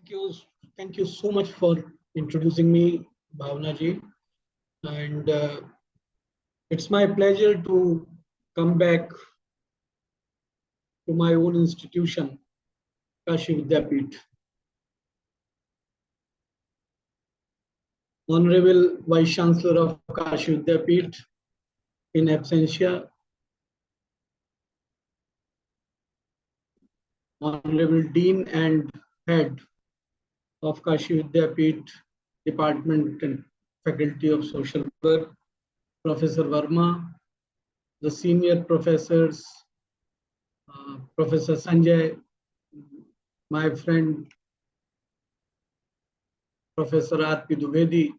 Thank you. Thank you so much for introducing me, Bhavna ji. And it's my pleasure to come back to my own institution, Kashi Vidyapeeth. Honorable Vice Chancellor of Kashi Vidyapeeth in absentia, Honorable Dean and Head of Kashi Vidyapeeth Department and Faculty of Social Work, Professor Verma, the senior professors, Professor Sanjay, my friend Professor R.P. Dwivedi,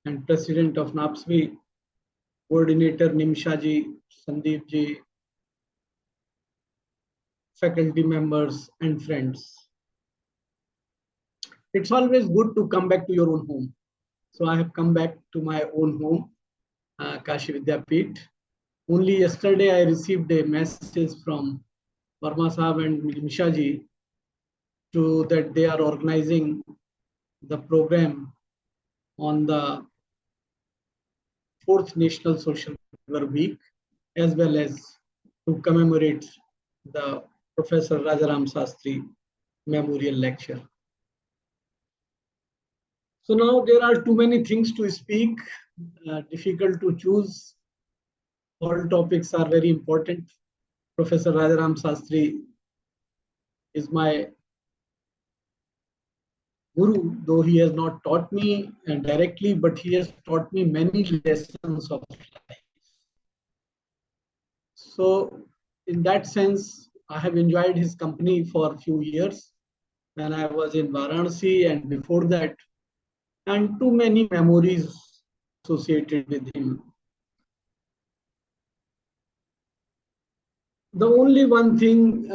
and President of NAPSWI, Coordinator Nimsha ji, Sandeep ji, faculty members and friends. It's always good to come back to your own home. So I have come back to my own home, Kashi Vidyapeeth. Only yesterday I received a message from Verma Sahab and Nimsha ji that they are organizing the program on the 4th National Social Work Week, as well as to commemorate the Professor Rajaram Sastry Memorial Lecture. So now there are too many things to speak, difficult to choose. All topics are very important. Professor Rajaram Sastry is my guru, though he has not taught me directly, but he has taught me many lessons of life. So in that sense, I have enjoyed his company for a few years when I was in Varanasi and before that, and too many memories associated with him. The only one thing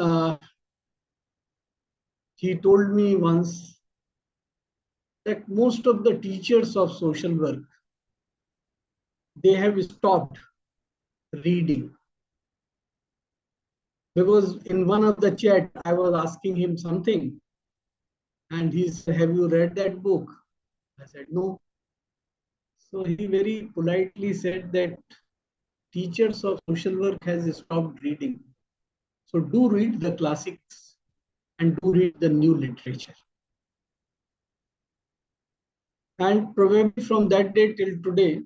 he told me once, that most of the teachers of social work, they have stopped reading. Because in one of the chat, I was asking him something and he said, "Have you read that book?" I said, "No." So he very politely said that teachers of social work has stopped reading. So do read the classics and do read the new literature. And probably from that day till today,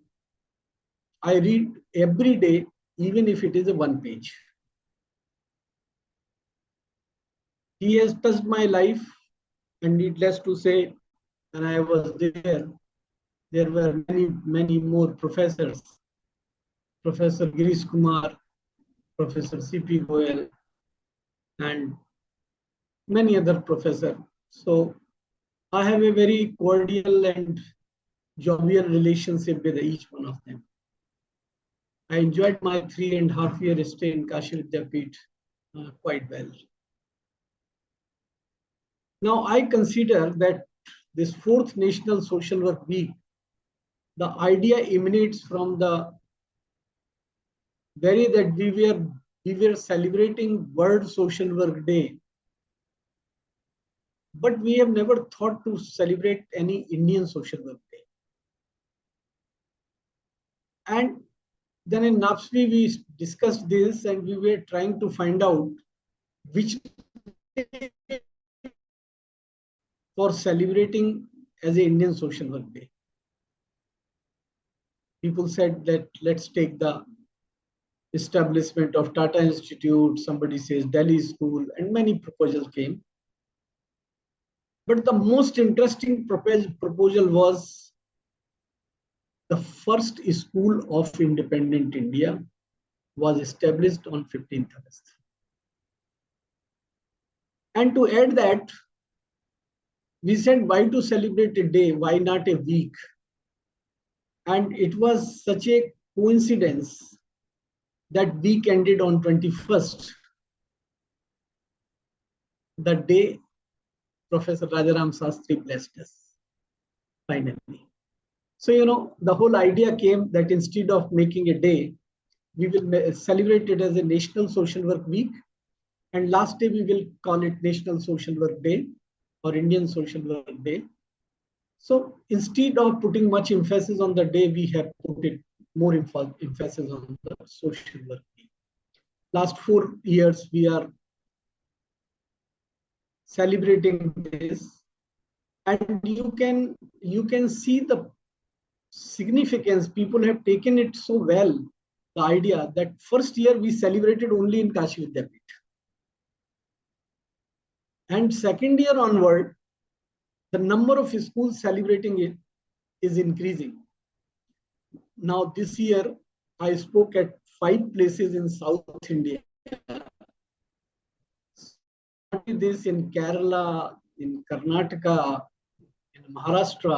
I read every day, even if it is a one page. He has touched my life, and needless to say, when I was there were many more professors. Professor Girish Kumar, Professor C.P. Goyal, and many other professors. So I have a very cordial and jovial relationship with each one of them. I enjoyed my 3.5 year stay in Kashi Vidyapeeth quite well. Now I consider that this 4th National Social Work Week, the idea emanates from the very that we were celebrating World Social Work Day, but we have never thought to celebrate any Indian Social Work Day. And then in NAPSWI, we discussed this and we were trying to find out which day for celebrating as an Indian Social Work Day. People said that let's take the establishment of Tata Institute, somebody says Delhi School, and many proposals came. But the most interesting proposal was the first school of independent India was established on 15th August. And to add that, we said, why to celebrate a day? Why not a week? And it was such a coincidence that week ended on 21st, the day Professor Rajaram Sastry blessed us, finally. So, you know, the whole idea came that instead of making a day, we will celebrate it as a National Social Work Week. And last day, we will call it National Social Work Day or Indian Social Work Day. So instead of putting much emphasis on the day, we have put it more emphasis on the social work day. Last 4 years, we are celebrating this, and you can see the significance. People have taken it so well. The idea that first year we celebrated only in Kashi Vidyapith, and second year onward, the number of schools celebrating it is increasing. Now this year, I spoke at 5 places in South India. This in Kerala, in Karnataka, in Maharashtra,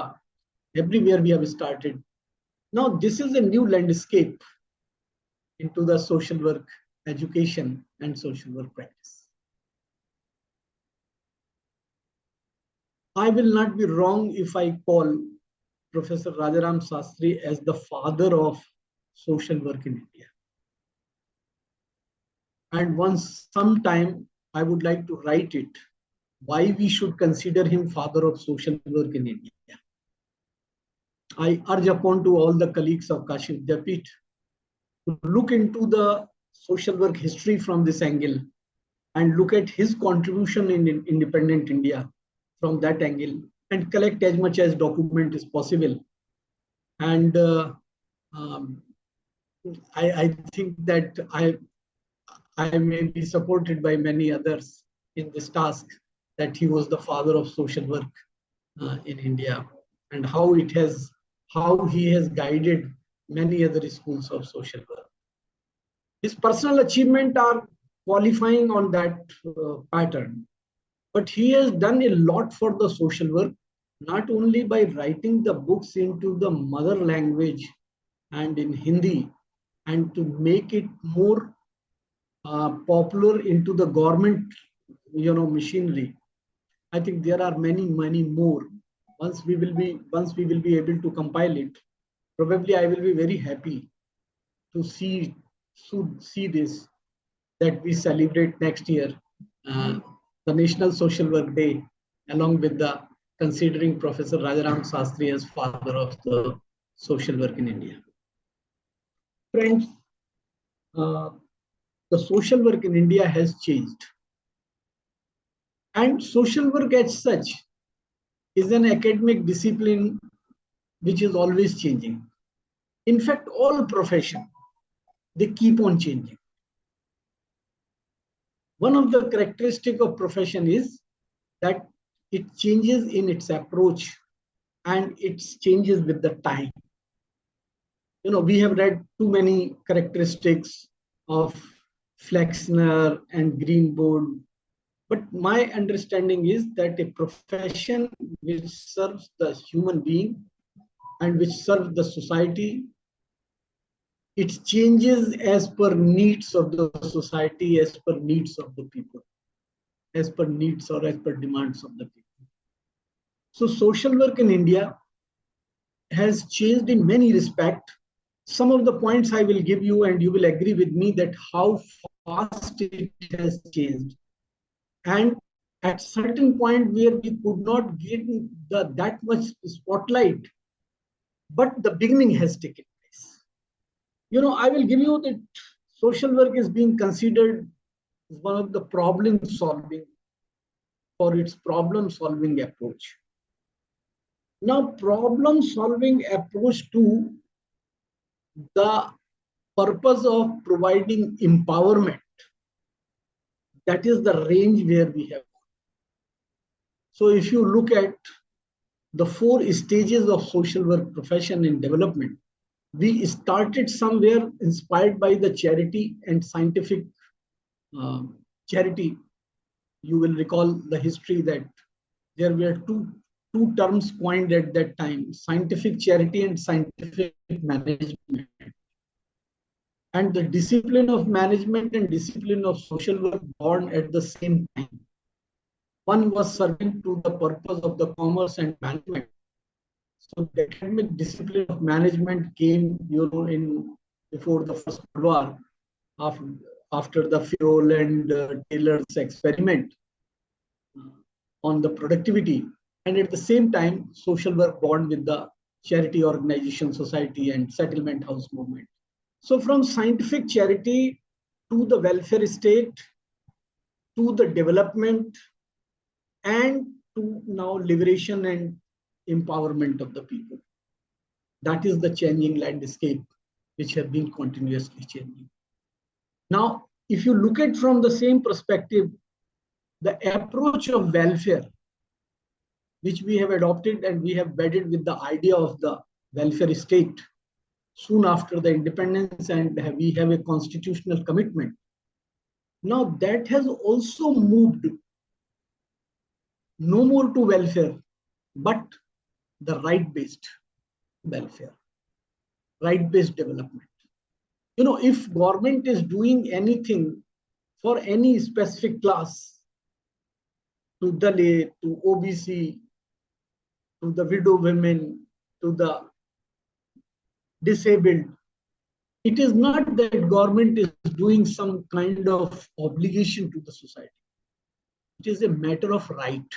everywhere we have started. Now this is a new landscape into the social work education and social work practice. I will not be wrong if I call Professor Rajaram Sastry as the father of social work in India. And once sometime I would like to write it, why we should consider him father of social work in India. I urge upon to all the colleagues of Kashi Vidyapith to look into the social work history from this angle and look at his contribution in independent India from that angle and collect as much as document is possible. And I think that I may be supported by many others in this task, that he was the father of social work in India, and how he has guided many other schools of social work. His personal achievements are qualifying on that pattern, but he has done a lot for the social work, not only by writing the books into the mother language and in Hindi, and to make it more popular into the government, machinery. I think there are many more. Once we will be able to compile it, probably I will be very happy to see this, that we celebrate next year the National Social Work Day, along with the considering Professor Rajaram Sastry as father of the social work in India. Friends, the social work in India has changed. And social work as such is an academic discipline which is always changing. In fact, all professions, they keep on changing. One of the characteristics of profession is that it changes in its approach and it changes with the time. We have read too many characteristics of Flexner and Greenwood, but my understanding is that a profession which serves the human being and which serves the society, it changes as per needs of the society, as per needs of the people, as per needs or as per demands of the people. So social work in India has changed in many respects. Some of the points I will give you, and you will agree with me that how fast it has changed. And at certain point where we could not get that much spotlight, but the beginning has taken place. I will give you that social work is being considered one of the problem solving, for its problem solving approach. Now, problem solving approach to the purpose of providing empowerment, that is the range where we have. So if you look at the 4 stages of social work profession in development, we started somewhere inspired by the charity and scientific charity. You will recall the history that there were two terms coined at that time: scientific charity and scientific management. And the discipline of management and discipline of social work born at the same time. One was serving to the purpose of the commerce and management. So the academic discipline of management came, in before the First World War, after the Fayol and Taylor's experiment. on the productivity, and at the same time, social work bond with the charity organization, society, and settlement house movement. So from scientific charity to the welfare state, to the development, and to now liberation and empowerment of the people. That is the changing landscape which have been continuously changing. Now, if you look at from the same perspective, the approach of welfare, which we have adopted and we have bedded with the idea of the welfare state soon after the independence, and we have a constitutional commitment. Now that has also moved no more to welfare, but the right-based welfare, right-based development. You know, if government is doing anything for any specific class, to Dalit, to OBC, to the widow women, to the disabled, it is not that government is doing some kind of obligation to the society. It is a matter of right.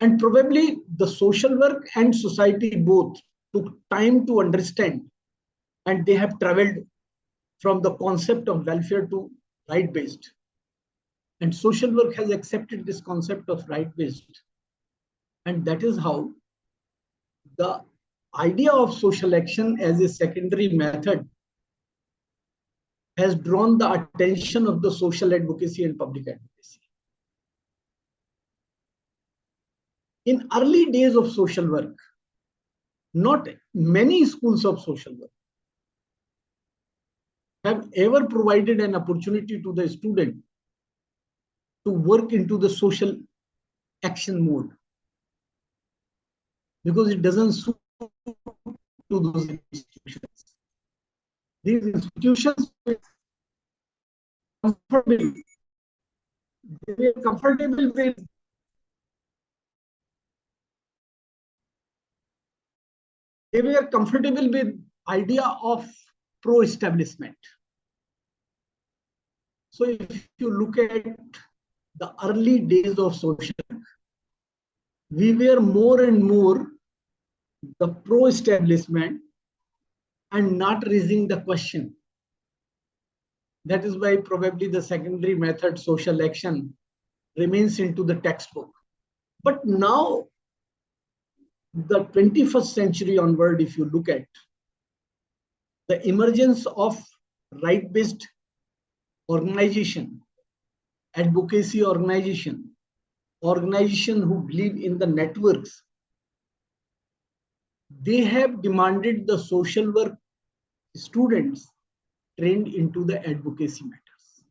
And probably the social work and society both took time to understand, and they have traveled from the concept of welfare to right-based. And social work has accepted this concept of right-based. And that is how the idea of social action as a secondary method has drawn the attention of the social advocacy and public advocacy. In early days of social work, not many schools of social work have ever provided an opportunity to the student to work into the social action mode, because it doesn't suit to those institutions. These institutions were comfortable. They were comfortable with idea of pro-establishment. So if you look at the early days of social work, we were more and more the pro-establishment and not raising the question. That is why probably the secondary method, social action, remains into the textbook. But now, the 21st century onward, if you look at the emergence of right-based organization, advocacy organization who believe in the networks, they have demanded the social work students trained into the advocacy matters.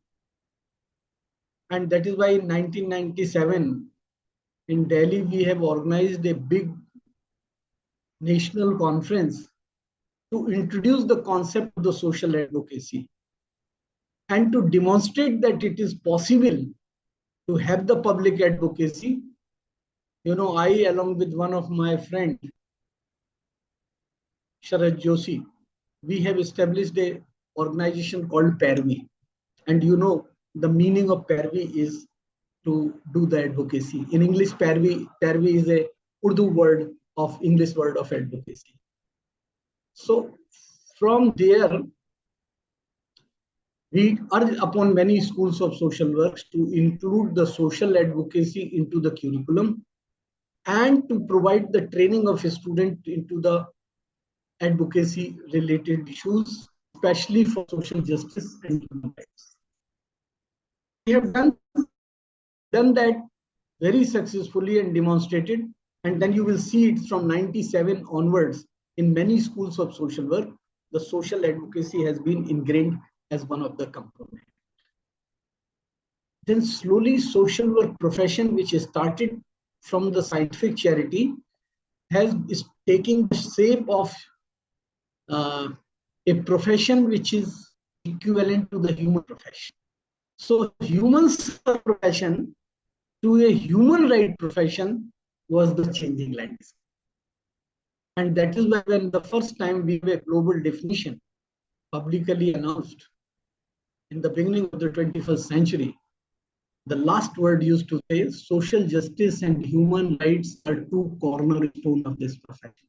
And that is why in 1997, in Delhi, we have organized a big national conference to introduce the concept of the social advocacy and to demonstrate that it is possible to have the public advocacy. You know, I, along with one of my friends, Sharad Joshi, we have established a organization called Pairvi. And you know, the meaning of Pairvi is to do the advocacy. In English, Pairvi is a Urdu word of English word of advocacy. So from there, we urge upon many schools of social works to include the social advocacy into the curriculum and to provide the training of a student into the advocacy related issues, especially for social justice and human rights. We have done that very successfully and demonstrated, and then you will see it from 97 onwards in many schools of social work. The social advocacy has been ingrained as one of the components. Then slowly social work profession, which started from the scientific charity, is taking the shape of a profession which is equivalent to the human profession. So human profession to a human right profession was the changing landscape. And that is why when the first time we have a global definition publicly announced in the beginning of the 21st century, The last word used to say social justice and human rights are two cornerstones of this profession.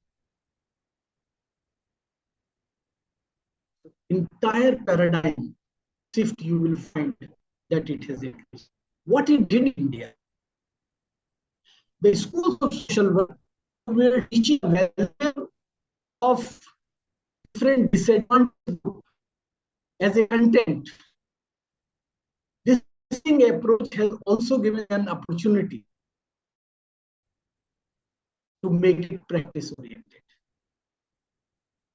Entire paradigm shift you will find that it has increased. What it did in India, the schools of social work were teaching welfare of different disadvantaged groups as a content. This approach has also given an opportunity to make it practice oriented.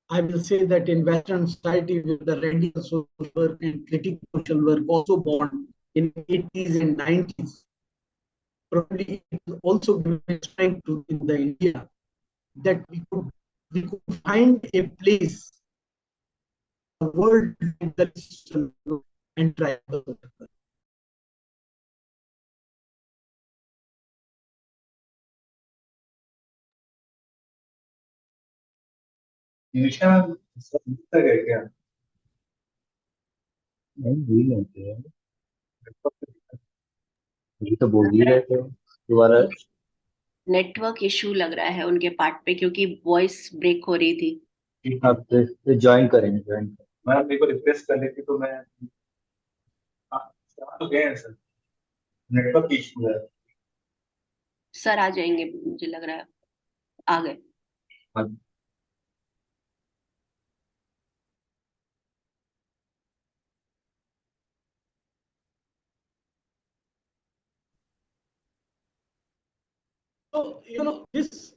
I will say that in Western society, with the radical social work and critical social work also born in 80s and 90s, probably it will also give strength to in the India that we could find a place, a world that is and tribal. निशा सब तक है क्या? नहीं भूल जाते हैं। ये तो बोल ही रहे थे दोबारा। नेटवर्क इशू लग रहा है उनके पार्ट पे, क्योंकि वॉइस ब्रेक हो रही थी। आप ज्वाइन करेंगे ज्वाइन। मैं मेरे को रिक्वेस्ट कर लेती तो मैं तो गए हैं सर, नेटवर्क इशू है। सर आ जाएंगे, मुझे लग रहा है आ गए। हाँ। So, this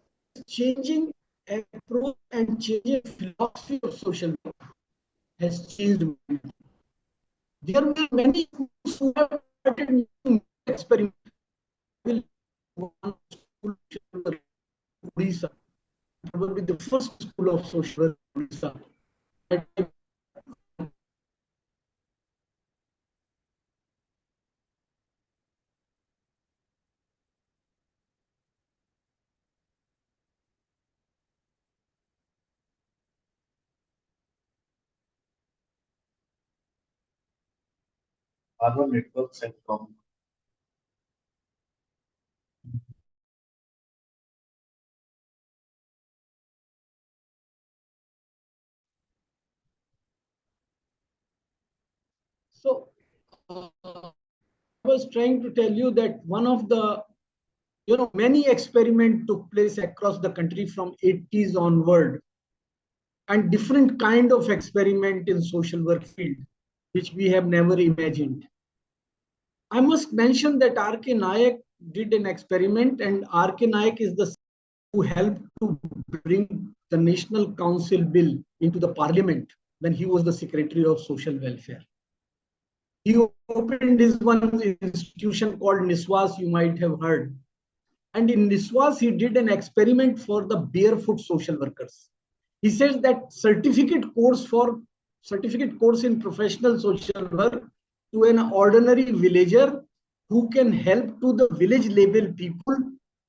changing approach and changing philosophy of social work has changed. There were many schools who have started experiment. One school, Odisha, probably the first school of social work in Odisha. Our network set from So, I was trying to tell you that one of the, many experiments took place across the country from 80s onward, and different kind of experiment in social work field, which we have never imagined. I must mention that R.K. Nayak did an experiment, and R.K. Nayak is the who helped to bring the National Council Bill into the Parliament when he was the Secretary of Social Welfare. He opened his one institution called NISWAS, you might have heard. And in NISWAS, he did an experiment for the barefoot social workers. He says that certificate course in professional social work to an ordinary villager who can help to the village level people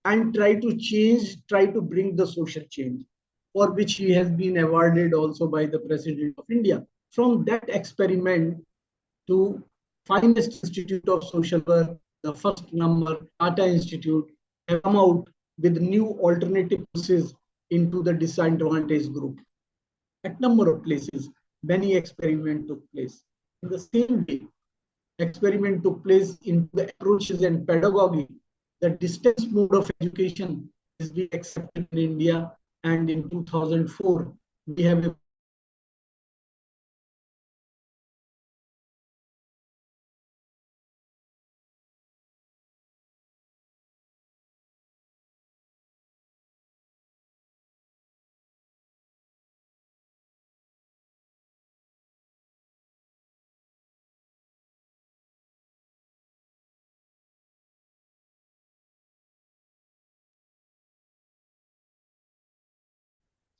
and try to bring the social change, for which he has been awarded also by the President of India. From that experiment to finest institute of social work, the first number, Tata Institute, have come out with new alternative courses into the disadvantaged group. At number of places, many experiments took place. In the same way, experiment took place in the approaches and pedagogy. The distance mode of education is being accepted in India, and in 2004, we have a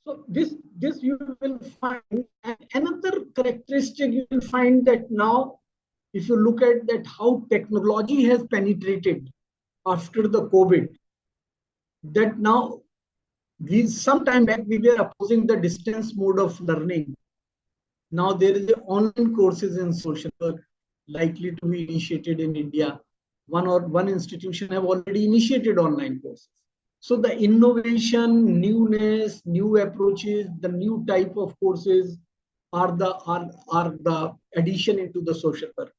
So this you will find, and another characteristic you will find that now, if you look at that how technology has penetrated after the COVID, that now we some time back we were opposing the distance mode of learning. Now there is a online courses in social work likely to be initiated in India, one institution have already initiated online courses. So the innovation, newness, new approaches, the new type of courses are the addition into the social work.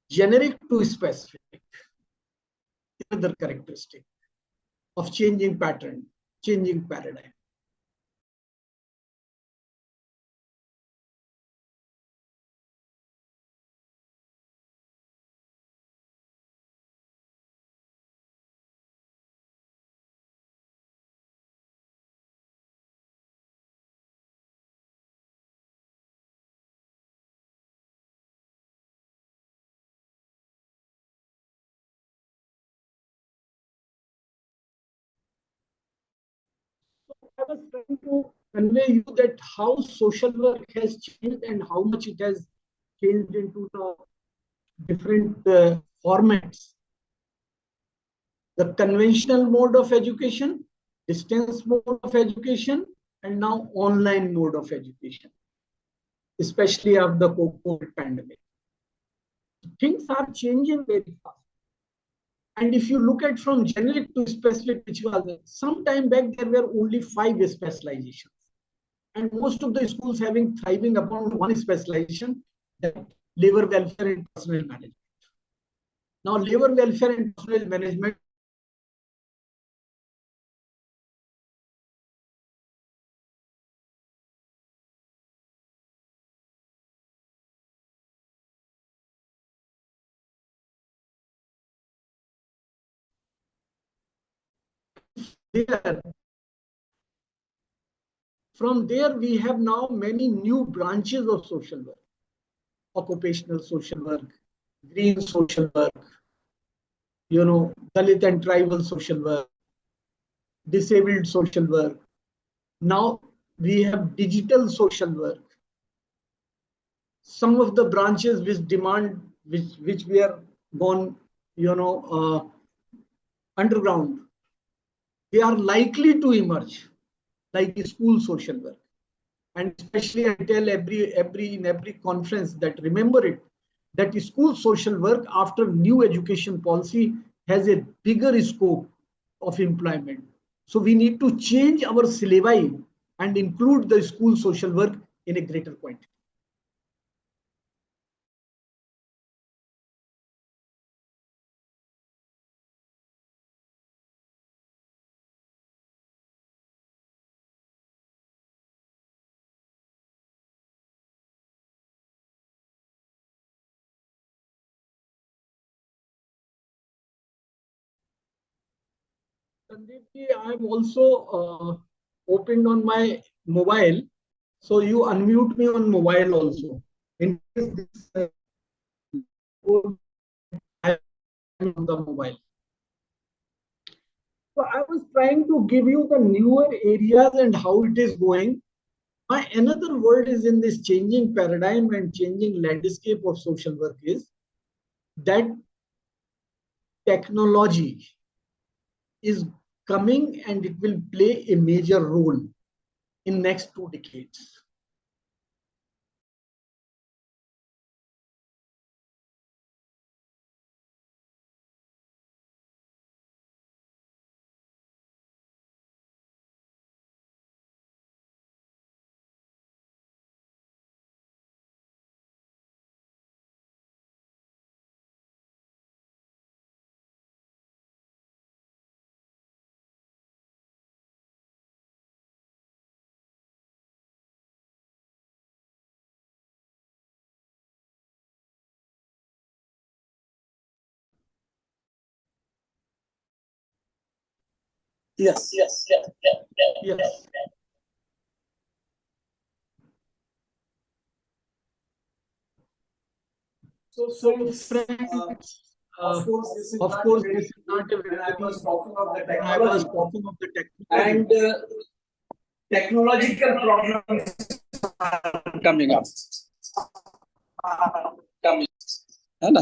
Generic to specific, another characteristic of changing pattern, changing paradigm. I was trying to convey you that how social work has changed and how much it has changed into the different formats. The conventional mode of education, distance mode of education, and now online mode of education, especially after the COVID pandemic. Things are changing very fast. And if you look at from generic to specific, which was some time back, there were only 5 specializations. And most of the schools having thriving upon one specialization, that labor welfare and personnel management. Now, labor welfare and personnel management there. From there, we have now many new branches of social work: occupational social work, green social work, Dalit and tribal social work, disabled social work. Now we have digital social work. Some of the branches which demand, which we are gone, underground, they are likely to emerge, like school social work. And especially I tell in every conference that remember it, that school social work after new education policy has a bigger scope of employment. So we need to change our syllabi and include the school social work in a greater quantity. Sandeep, I'm also opened on my mobile. So you unmute me on mobile also. In case this, I am on the mobile. So I was trying to give you the newer areas and how it is going. My another word is in this changing paradigm and changing landscape of social work is that technology is coming and it will play a major role in next 2 decades. Yes. So friends, of course, this is not a very, when I was talking of the technology, and technological problems are coming up. है ना?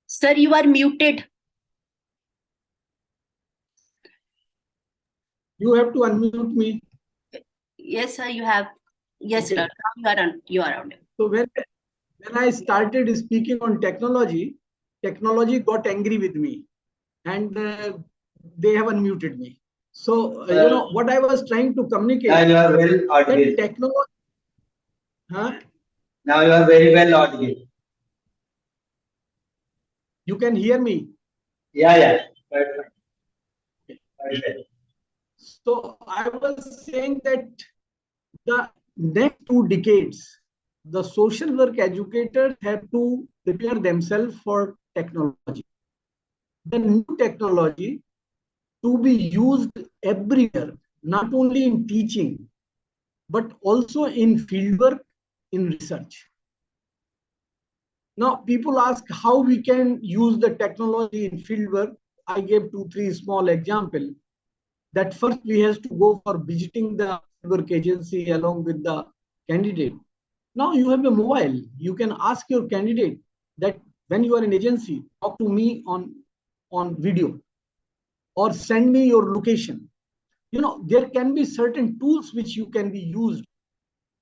Sir, you are muted. You have to unmute me. Yes, sir, you have. Yes, Okay. sir. Now you are on. So when I started speaking on technology, technology got angry with me, and they have unmuted me. So you know what I was trying to communicate. Now you are well That audible. technology, huh? Now you are very well audible. You can hear me. Yeah, yeah. Perfect. Perfect. So I was saying that the next 2 decades, the social work educators have to prepare themselves for technology. The new technology to be used everywhere, not only in teaching, but also in fieldwork, in research. Now, people ask how we can use the technology in fieldwork. I gave 2, 3 small examples. That first we have to go for visiting the work agency along with the candidate. Now you have a mobile. You can ask your candidate that when you are in agency, talk to me on video or send me your location. You know, there can be certain tools which you can be used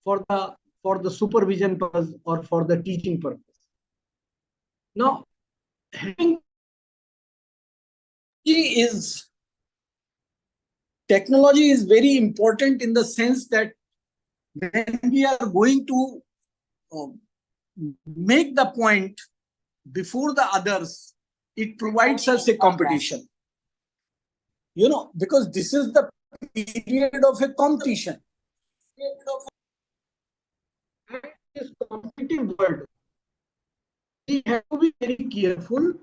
for the supervision purpose or for the teaching purpose. Now, having is technology is very important in the sense that when we are going to make the point before the others, it provides us a competition. You know, because this is the period of a competition. In this competitive world, we have to be very careful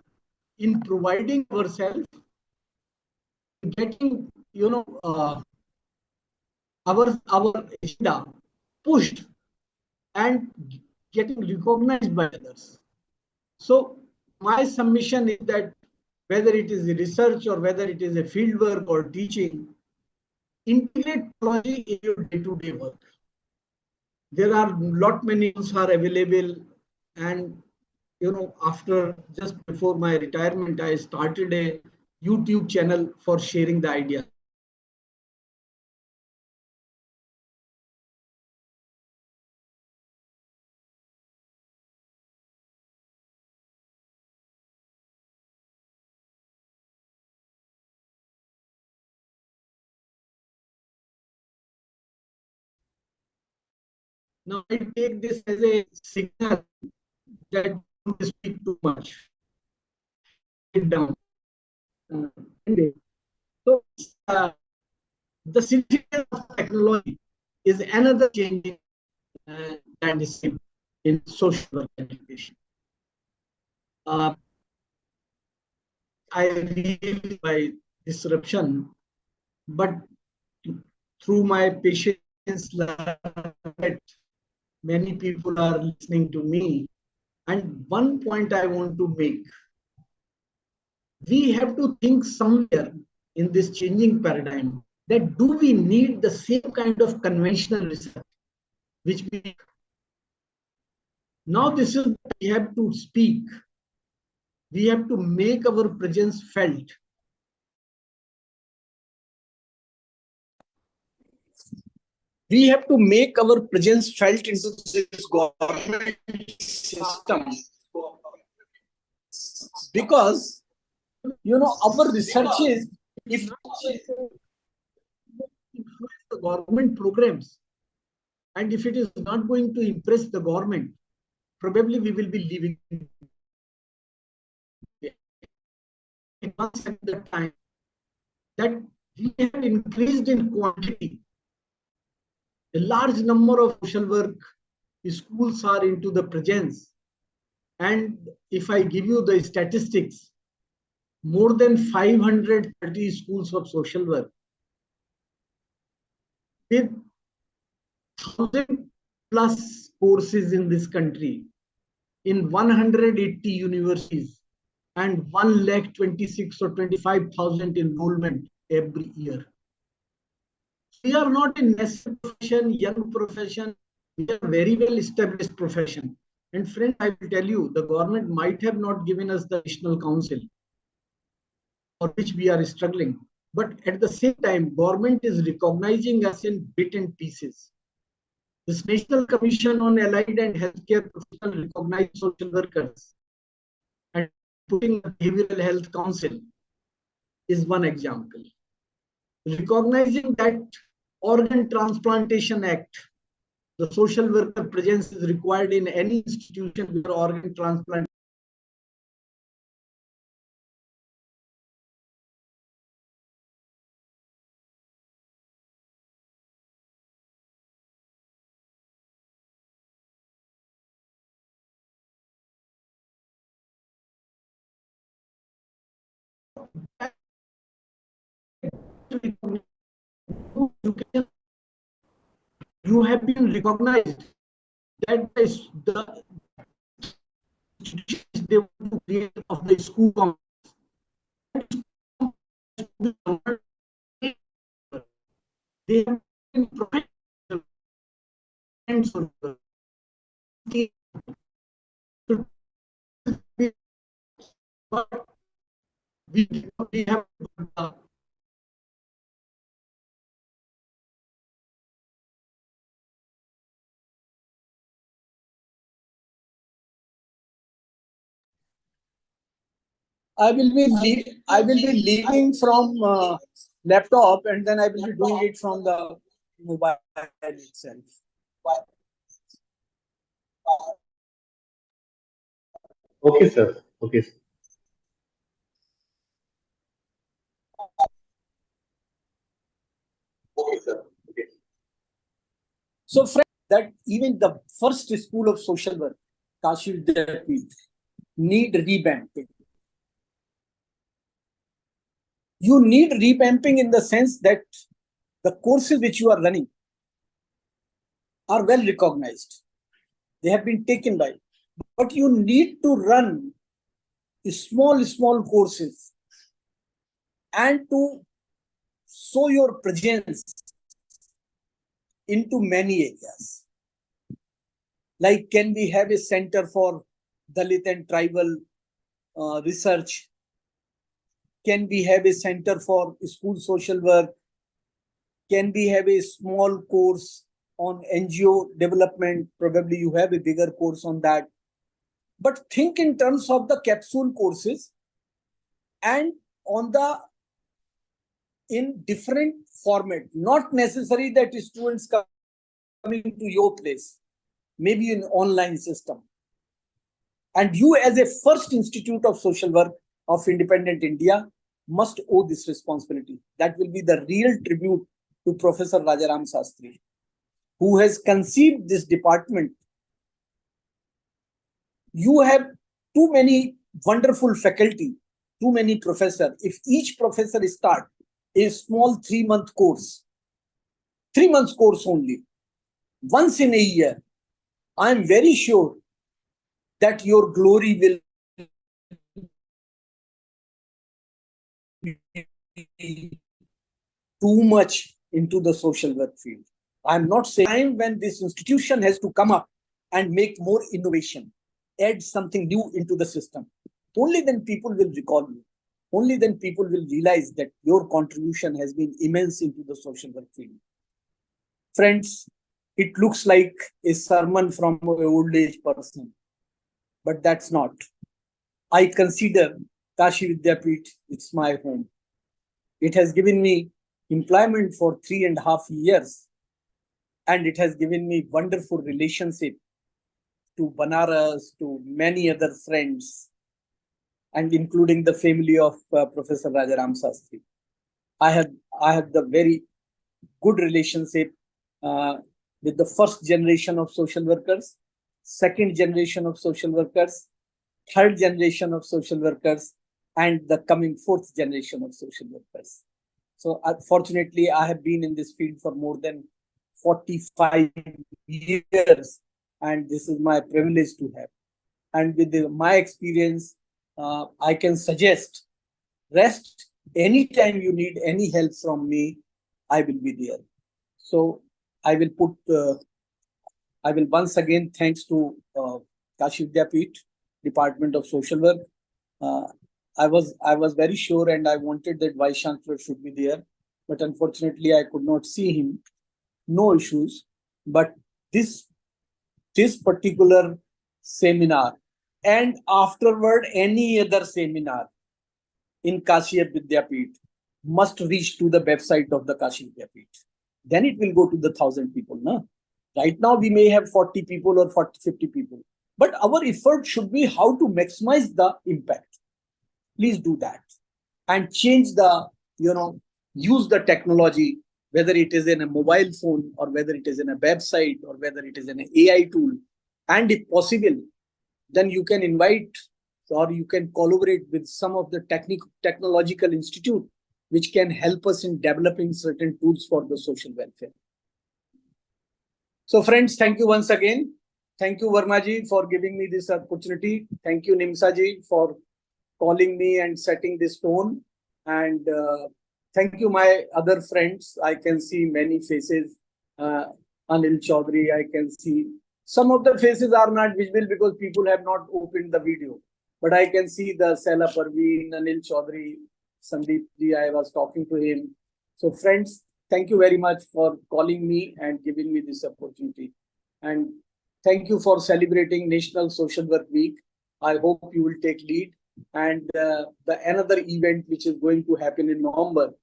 in providing ourselves, getting, you know, our agenda pushed and getting recognized by others. So my submission is that whether it is research or whether it is a field work or teaching, integrate technology in your day-to-day work. There are lot many tools are available, and you know, after just before my retirement, I started a YouTube channel for sharing the idea. Now I take this as a signal that don't speak too much. Sit down. So the significance of technology is another changing landscape in social work education. I really by disruption, but through my patience, many people are listening to me. And one point I want to make, we have to think somewhere in this changing paradigm that do we need the same kind of conventional research which we now this is we have to speak, we have to make our presence felt. We have to make our presence felt into this government system, because you know our research is if the government programs, and if it is not going to impress the government, probably we will be leaving once at the time that we have increased in quantity. A large number of social work schools are into the presence. And if I give you the statistics, more than 530 schools of social work with 1,000 plus courses in this country, in 180 universities, and 1,26,000 or 25,000 enrollment every year. We are not a nascent profession, young profession. We are a very well established profession. And friend, I will tell you, the government might have not given us the national council for which we are struggling. but at the same time, government is recognizing us in bit and pieces. This National Commission on Allied and Healthcare Professionals recognized social workers and putting a Behavioral Health Council is one example. Recognizing that Organ Transplantation Act, the social worker presence is required in any institution where organ transplant. You have been recognized that the institutions they want to create of the school they have been professional but we have I will be leaving from laptop, and then I will be doing it from the mobile itself. Okay, sir. Okay, sir. Okay, sir. Okay. So, friends, that even the first school of social work, Kashi Vidyapeeth, need revamping. You need revamping in the sense that the courses which you are running are well recognized. They have been taken by, but you need to run small courses and to show your presence into many areas. Like, can we have a center for Dalit and tribal research? Can we have a center for school social work? Can we have a small course on NGO development? Probably you have a bigger course on that. But think in terms of the capsule courses and on the in different format. Not necessary that students coming to your place, maybe an online system. And you, as a first institute of social work of independent India, must owe this responsibility. That will be the real tribute to Professor Rajaram Sastry, who has conceived this department. You have too many wonderful faculty, too many professors. If each professor start a small 3-month course, 3 months course only, once in a year, I am very sure that your glory will be too much into the social work field. I'm not saying time when this institution has to come up and make more innovation, add something new into the system. Only then people will recall you. Only then people will realize that your contribution has been immense into the social work field. Friends, it looks like a sermon from an old age person, but that's not. I consider Kashi Vidyapeeth, it's my home. It has given me employment for 3.5 years, and it has given me wonderful relationship to Banaras, to many other friends, and including the family of Professor Rajaram Sastry. I have the very good relationship with the first generation of social workers, second generation of social workers, third generation of social workers, and the coming fourth generation of social workers. So fortunately, I have been in this field for more than 45 years, and this is my privilege to have. And with my experience, I can suggest, rest, anytime you need any help from me, I will be there. So I will once again thanks to Kashi Vidyapeeth, Department of Social Work, I was very sure, and I wanted that Vice Chancellor should be there, but unfortunately I could not see him. No issues, but this particular seminar and afterward any other seminar in Kashi Vidyapeeth must reach to the website of the Kashi Vidyapeeth. Then it will go to the 1,000 people. No? Right now we may have 40 people or 50 people, but our effort should be how to maximize the impact. Please do that and change the, use the technology, whether it is in a mobile phone or whether it is in a website or whether it is an AI tool. And if possible, then you can invite or you can collaborate with some of the technological institute which can help us in developing certain tools for the social welfare. So friends, thank you once again. Thank you, Verma-ji, for giving me this opportunity. Thank you, Nimsa-ji, for calling me and setting this tone. And thank you, my other friends. I can see many faces. Anil Chaudhary, I can see. Some of the faces are not visible because people have not opened the video. But I can see the Sela Parveen, Anil Chaudhary, Sandeep ji, I was talking to him. So friends, thank you very much for calling me and giving me this opportunity. And thank you for celebrating National Social Work Week. I hope you will take lead. And the another event which is going to happen in November,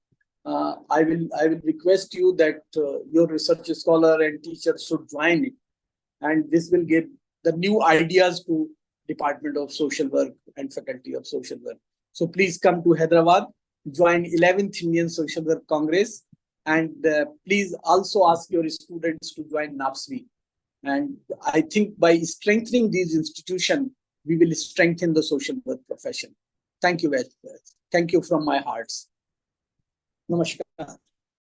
I will request you that your research scholar and teachers should join it. And this will give the new ideas to Department of Social Work and Faculty of Social Work. So please come to Hyderabad, join 11th Indian Social Work Congress, and please also ask your students to join NAPSWI. And I think by strengthening these institutions, we will strengthen the social work profession. Thank you very much. Thank you from my heart. Namaskar.